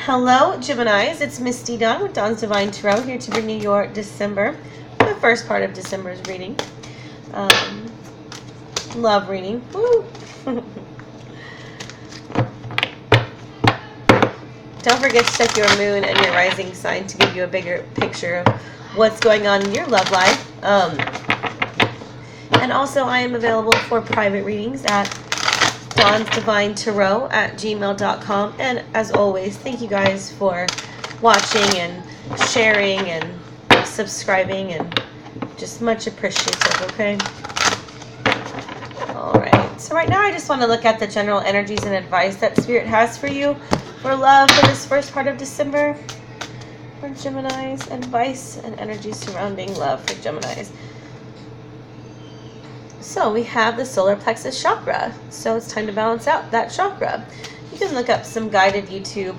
Hello, Geminis. It's Misty Dawn with Dawn's Divine Tarot here to bring you your December, the first part of December's reading. Love reading. Woo! Don't forget to check your moon and your rising sign to give you a bigger picture of what's going on in your love life. And also, I am available for private readings at dawnsdivinetarot@gmail.com. And as always, thank you guys for watching and sharing and subscribing, and just much appreciative, okay? Alright, so right now I just want to look at the general energies and advice that Spirit has for you for love for this first part of December. For Geminis, advice and energy surrounding love for Geminis. So we have the solar plexus chakra. So it's time to balance out that chakra. You can look up some guided YouTube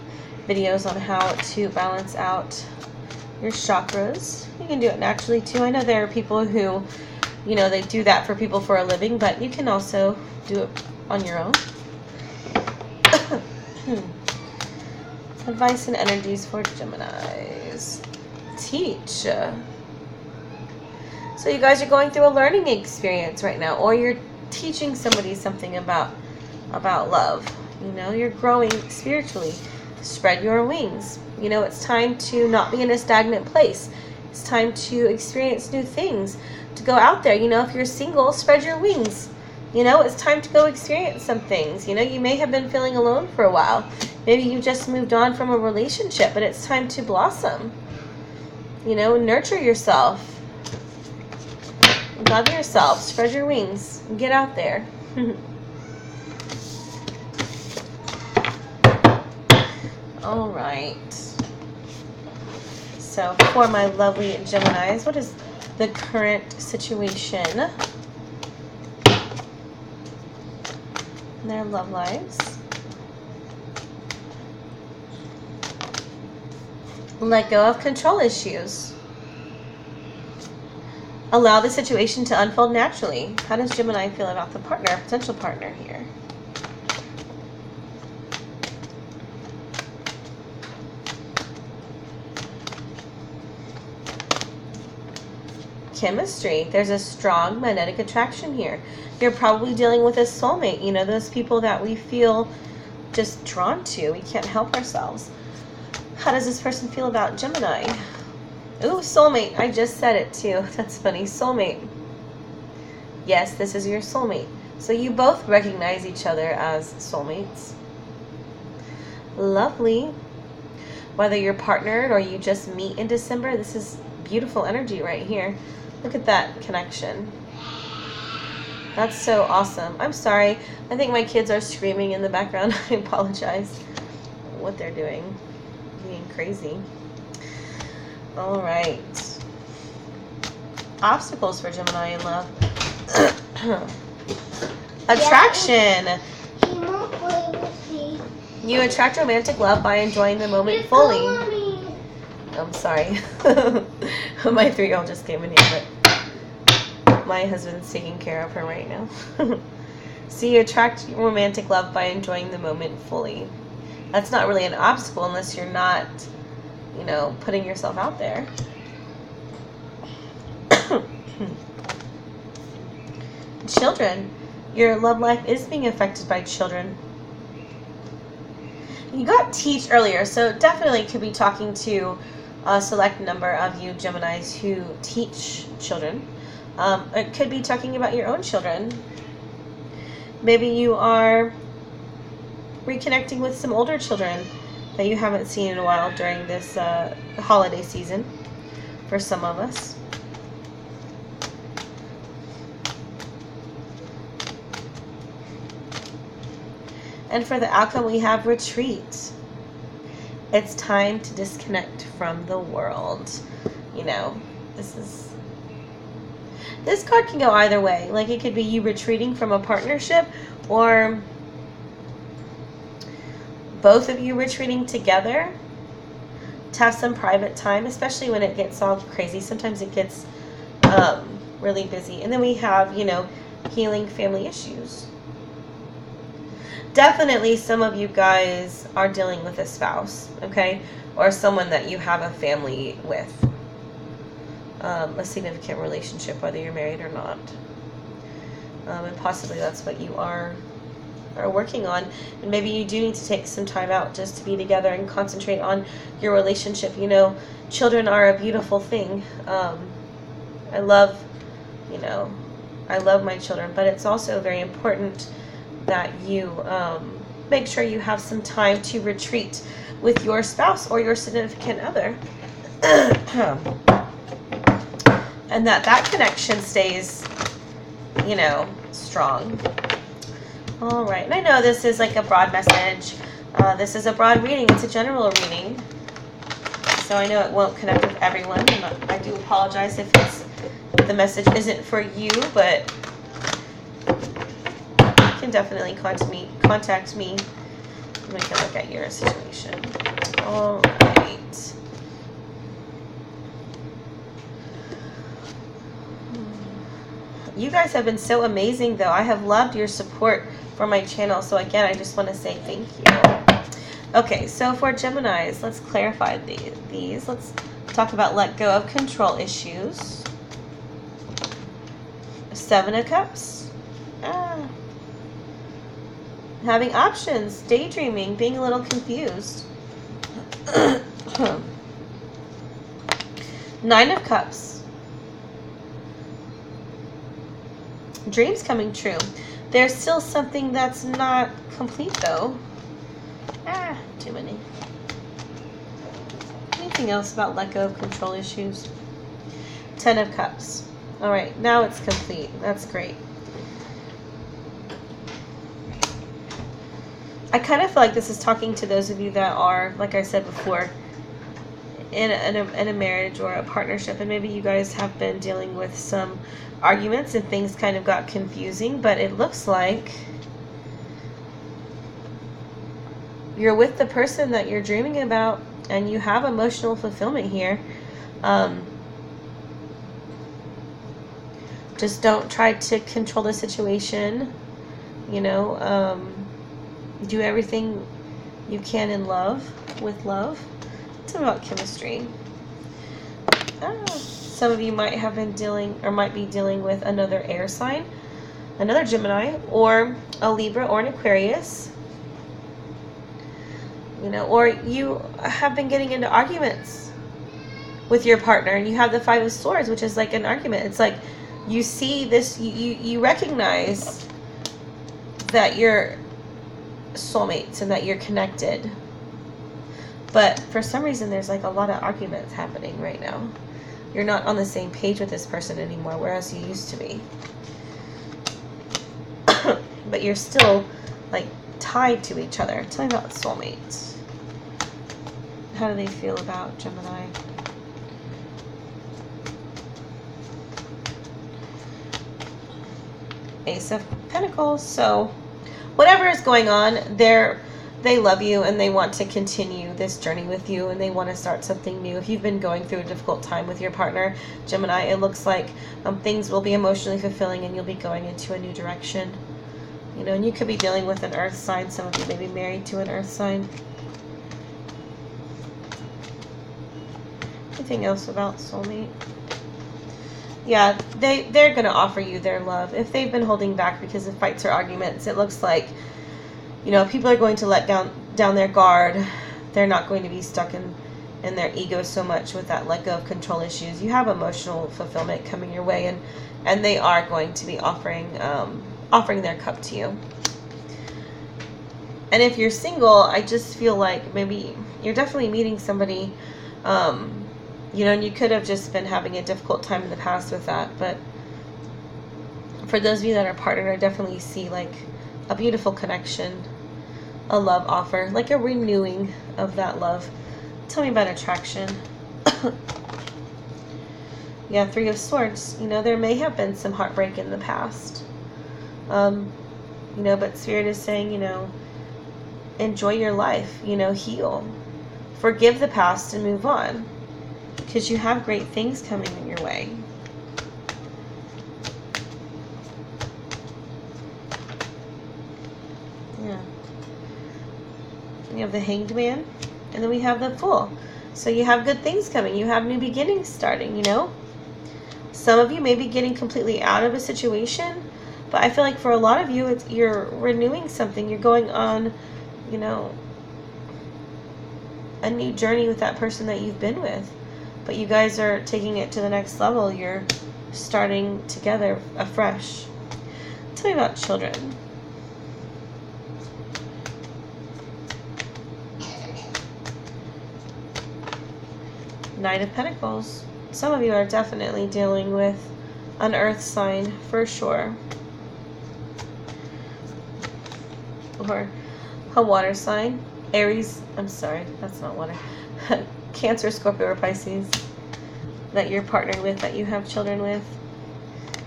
videos on how to balance out your chakras. You can do it naturally too. I know there are people who, you know, they do that for people for a living, but you can also do it on your own. Advice and energies for Geminis. Teach. So you guys are going through a learning experience right now, or you're teaching somebody something about love. You know, you're growing spiritually. Spread your wings. You know, it's time to not be in a stagnant place. It's time to experience new things, to go out there. You know, if you're single, spread your wings. You know, it's time to go experience some things. You know, you may have been feeling alone for a while. Maybe you just moved on from a relationship, but it's time to blossom. You know, nurture yourself. Love yourself. Spread your wings. And get out there. All right. So for my lovely Geminis, what is the current situation in their love lives? Let go of control issues. Allow the situation to unfold naturally. How does Gemini feel about the partner, potential partner here? Chemistry. There's a strong magnetic attraction here. You're probably dealing with a soulmate. You know, those people that we feel just drawn to. We can't help ourselves. How does this person feel about Gemini? Ooh, soulmate. I just said it too. That's funny. Soulmate. Yes, this is your soulmate. So you both recognize each other as soulmates. Lovely. Whether you're partnered or you just meet in December, this is beautiful energy right here. Look at that connection. That's so awesome. I'm sorry. I think my kids are screaming in the background. I apologize. What they're doing. Being crazy. All right. Obstacles for Gemini in love. Attraction. He won't play with me. You attract romantic love by enjoying the moment fully. I'm sorry. My 3-year-old just came in here, but my husband's taking care of her right now. So you attract romantic love by enjoying the moment fully. That's not really an obstacle unless you're not, you know, putting yourself out there. Children. Your love life is being affected by children. You got teach earlier, so definitely could be talking to a select number of you Geminis who teach children. It could be talking about your own children. Maybe you are reconnecting with some older children that you haven't seen in a while during this holiday season for some of us. And for the outcome, we have retreat. It's time to disconnect from the world. You know, this card can go either way. Like, it could be you retreating from a partnership, or both of you retreating together to have some private time, especially when it gets all crazy. Sometimes it gets really busy. And then we have, you know, healing family issues. definitely some of you guys are dealing with a spouse, okay? Or someone that you have a family with. A significant relationship, whether you're married or not. And possibly that's what you are working on. And maybe you do need to take some time out just to be together and concentrate on your relationship. You know, children are a beautiful thing. I love, you know, I love my children, but it's also very important that you make sure you have some time to retreat with your spouse or your significant other. And that connection stays, you know, strong. All right. And I know this is like a broad message. This is a broad reading. It's a general reading. So I know it won't connect with everyone. And I do apologize if the message isn't for you, but you can definitely contact me. And we can look at your situation. All right. You guys have been so amazing, though. I have loved your support for my channel. So again, I just want to say thank you. Okay, so for Geminis, let's clarify these. Let's talk about let go of control issues. 7 of Cups. Having options, daydreaming, being a little confused. 9 of Cups. Dreams coming true. There's still something that's not complete, though. Too many. Anything else about let go of control issues? 10 of Cups. All right, now it's complete. That's great. I kind of feel like this is talking to those of you that are, like I said before, in a marriage or a partnership, and maybe you guys have been dealing with some arguments and things kind of got confusing, but it looks like you're with the person that you're dreaming about and you have emotional fulfillment here. Just don't try to control the situation, you know. Do everything you can in love, with love. It's about chemistry. Some of you might have been dealing or might be dealing with another air sign, another Gemini, or a Libra or an Aquarius. You know, or you have been getting into arguments with your partner and you have the 5 of Swords, which is like an argument. It's like you see this, you recognize that you're soulmates and that you're connected. But for some reason, there's like a lot of arguments happening right now. You're not on the same page with this person anymore, whereas you used to be. But you're still like tied to each other. Tell me about soulmates. How do they feel about Gemini? Ace of Pentacles. So whatever is going on, they love you and they want to continue this journey with you and they want to start something new. If you've been going through a difficult time with your partner, Gemini, it looks like things will be emotionally fulfilling and you'll be going into a new direction. You know, and you could be dealing with an earth sign. Some of you may be married to an earth sign. Anything else about soulmate? Yeah, they're going to offer you their love. If they've been holding back because of fights or arguments, it looks like, you know, people are going to let down their guard. They're not going to be stuck in their ego so much with that let go of control issues. You have emotional fulfillment coming your way, and they are going to be offering their cup to you. And if you're single, I just feel like maybe you're definitely meeting somebody, you know, and you could have just been having a difficult time in the past with that. But for those of you that are partnered, I definitely see like a beautiful connection, a love offer, like a renewing of that love. Tell me about attraction. Yeah, 3 of Swords. You know, there may have been some heartbreak in the past. You know, but Spirit is saying, you know, enjoy your life, you know, heal. Forgive the past and move on. Because you have great things coming in your way. Yeah. We have the Hanged Man, and then we have the Fool. So you have good things coming. You have new beginnings starting, you know. Some of you may be getting completely out of a situation, but I feel like for a lot of you, you're renewing something. You're going on, you know, a new journey with that person that you've been with. But you guys are taking it to the next level. You're starting together afresh. Tell me about children. Knight of Pentacles. Some of you are definitely dealing with an earth sign for sure. Or a water sign. Aries, I'm sorry, that's not water. Cancer, Scorpio, or Pisces that you're partnered with, that you have children with.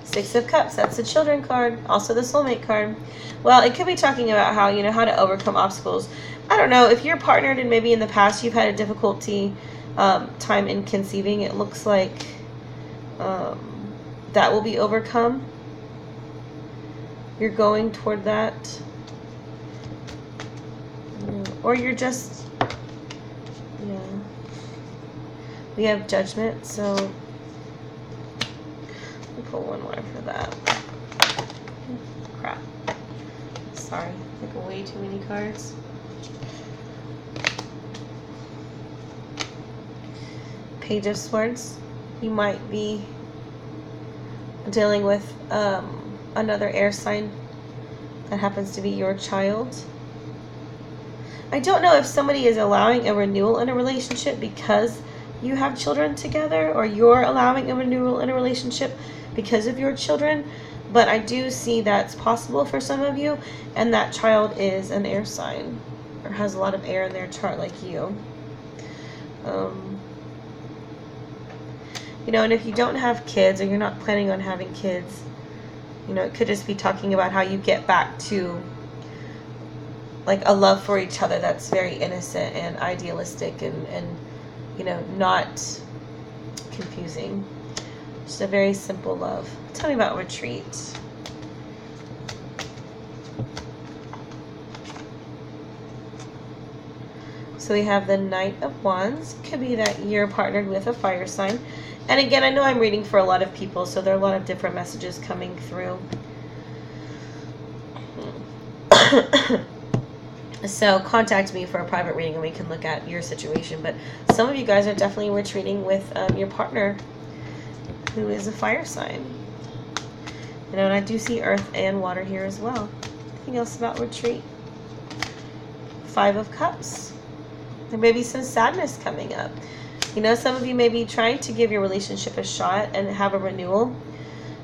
Six of Cups, that's the children card. Also the soulmate card. Well, it could be talking about how, you know, how to overcome obstacles. I don't know, if you're partnered and maybe in the past you've had a difficulty time in conceiving, it looks like that will be overcome. You're going toward that. Or you're just, yeah. We have Judgment, so let me pull one more for that. Crap. Sorry, like way too many cards. Page of Swords. You might be dealing with another air sign that happens to be your child. I don't know if somebody is allowing a renewal in a relationship because you have children together, or you're allowing a renewal in a relationship because of your children, but I do see that's possible for some of you, and that child is an air sign or has a lot of air in their chart like you. You know, and if you don't have kids, or you're not planning on having kids, you know, it could just be talking about how you get back to like a love for each other that's very innocent and idealistic and you know, not confusing. Just a very simple love. Tell me about retreat. So we have the Knight of Wands. Could be that you're partnered with a fire sign. And again, I know I'm reading for a lot of people, so there are a lot of different messages coming through. So contact me for a private reading and we can look at your situation. But some of you guys are definitely retreating with your partner who is a fire sign. You know, and I do see earth and water here as well. Anything else about retreat? Five of Cups. There may be some sadness coming up. You know, some of you may be trying to give your relationship a shot and have a renewal.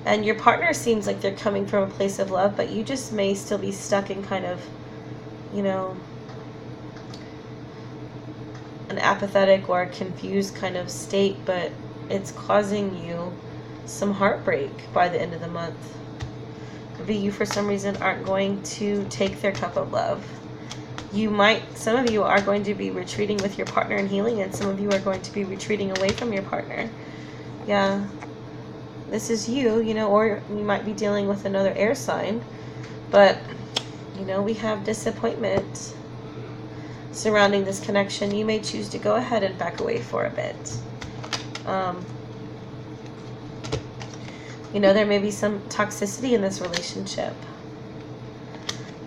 And your partner seems like they're coming from a place of love, but you just may still be stuck in kind of, you know, an apathetic or a confused kind of state, but it's causing you some heartbreak by the end of the month. Maybe you for some reason aren't going to take their cup of love. You might, some of you are going to be retreating with your partner in healing, and some of you are going to be retreating away from your partner. Yeah, this is you, you know, or you might be dealing with another air sign, but you know, we have disappointment surrounding this connection. You may choose to go ahead and back away for a bit. You know, there may be some toxicity in this relationship.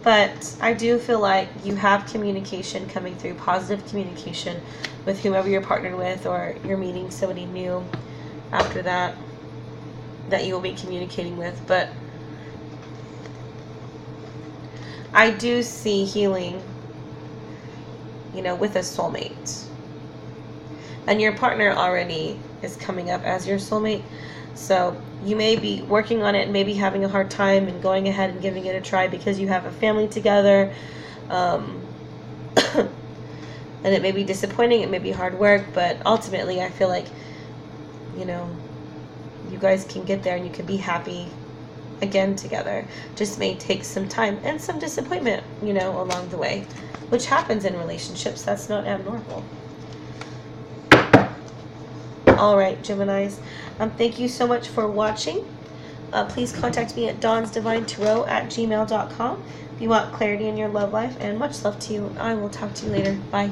But I do feel like you have communication coming through, positive communication with whomever you're partnered with, or you're meeting somebody new after that you will be communicating with. But I do see healing, you know, with a soulmate. And your partner already is coming up as your soulmate. So you may be working on it and maybe having a hard time and going ahead and giving it a try because you have a family together. And it may be disappointing, it may be hard work, but ultimately I feel like, you know, you guys can get there and you can be happy again together. Just may take some time and some disappointment, you know, along the way, which happens in relationships. That's not abnormal. All right, Geminis. Thank you so much for watching. Please contact me at dawnsdivinetarot@gmail.com. if you want clarity in your love life. And much love to you. I will talk to you later. Bye.